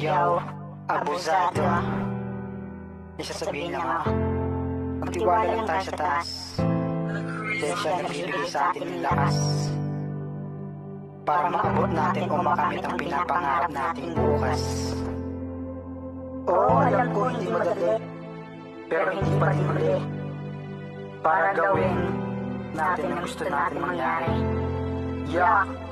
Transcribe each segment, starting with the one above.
Yaw, abusado. Isa sabihin lang ako, magtiwala lang tayo sa taas. Dahil siya nagbibigay sa atin ng lakas para maabot natin o makamit ang pinapangarap natin bukas. Oo, alam ko hindi madali, pero hindi pa din mali para gawin natin ang gusto natin mangyari. Yeah!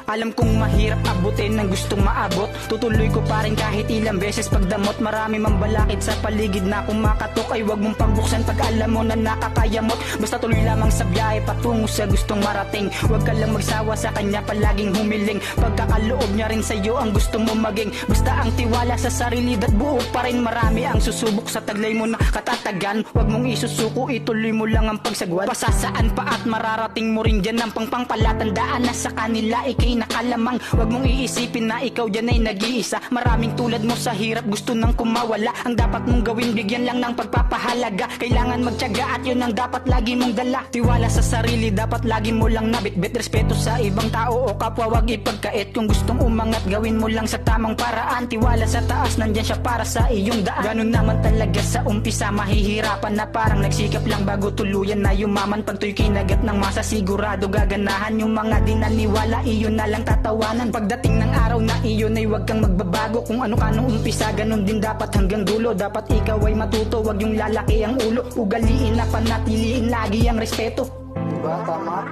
Alam kong mahirap abutin ng gustong maabot. Tutuloy ko pa rin kahit ilang beses pagdamot. Marami mang balakid sa paligid na kumakatok. Ay wag mong pagbuksan pag alam mo na nakakayamot. Basta tuloy lamang sa biyahe patungo sa gustong marating. Wag ka lang magsawa sa kanya palaging humiling. Pagkakaloob niya rin sa'yo ang gusto mo maging. Basta ang tiwala sa sarili at buo pa rin. Marami ang susubok sa taglay mo na katatagan. Wag mong isusuko, ituloy mo lang ang pagsagwan. Pasasaan pa at mararating mo rin dyan ang pangpalatandaan na sa kanila ikay nakalamang. Wag mong iisipin na ikaw dyan ay nag-iisa. Maraming tulad mo sa hirap gusto nang kumawala. Ang dapat mong gawin bigyan lang ng pagpapahalaga. Kailangan magtiyaga at yun ang dapat lagi mong dala. Tiwala sa sarili dapat lagi mo lang nabitbit. Respeto sa ibang tao o kapwa wag ipagkait. Kung gustong umangat gawin mo lang sa tamang paraan. Tiwala sa taas nandyan siya para sa iyong daan. Ganun naman talaga sa umpisa, mahihirapan na parang nagsikap lang bago tuluyan na yumaman. Pag to'y kinagat ng masa sigurado gaganahan. Yung mga di naniwala iyon na lang tatawanan. Pagdating ng araw na iyon ay wag kang magbabago. Kung ano ka nung umpisa ganun din dapat hanggang dulo. Dapat ikaw ay matuto, wag yung lalaki ang ulo. Ugaliin na panatiliin lagi ang respeto. Diba tama?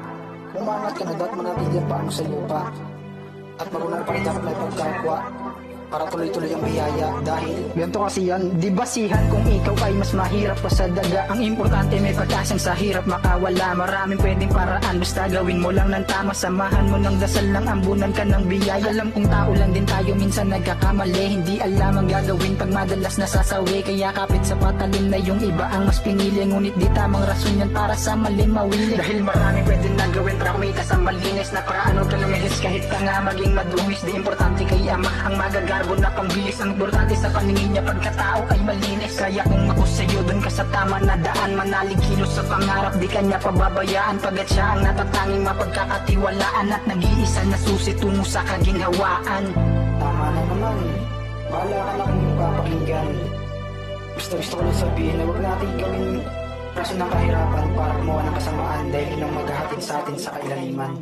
Umangat ka na dapat manatili ang paano sa iyo pa. At marunong pa rin dapat may pagkakwa para tuloy-tuloy ang biyaya. Dahil ganito kasi yan, di basihan kung ikaw ay mas mahirap pa sa daga. Ang importante may pag-asang sa hirap makawala. Maraming pwedeng paraan, basta gawin mo lang ng tama. Samahan mo ng dasal lang, ambunan ka ng biyaya. Alam kong tao lang din tayo, minsan nagkakamali. Hindi alam ang gagawin pag madalas nasasawi. Kaya kapit sa patalim na yung iba ang mas pinili. Ngunit di tamang rason yan para sa maling mawili. Dahil marami pwedeng nagawin para kumita sa malinis na paano ka lumihis. Kahit ka nga maging madumis, di importante kay ama ang magagamit na pambilis. Ang importante sa paningin niya pagkatao ay malinis. Kaya kung ako sa'yo dun ka sa tama na daan, manalig kilos sa pangarap, di kanya pababayaan. Pagkat siya ang natatanging mapagkakatiwalaan at nag-iisa na susi tungo sa kaginhawaan. tama na naman, bahala ka na kung papakinggan. Gusto ko lang sabihin na huwag natin gawin rason ng kahirapan para gumawa ng kasamaan dahil yun ang maghahatid sa atin sa kailaliman.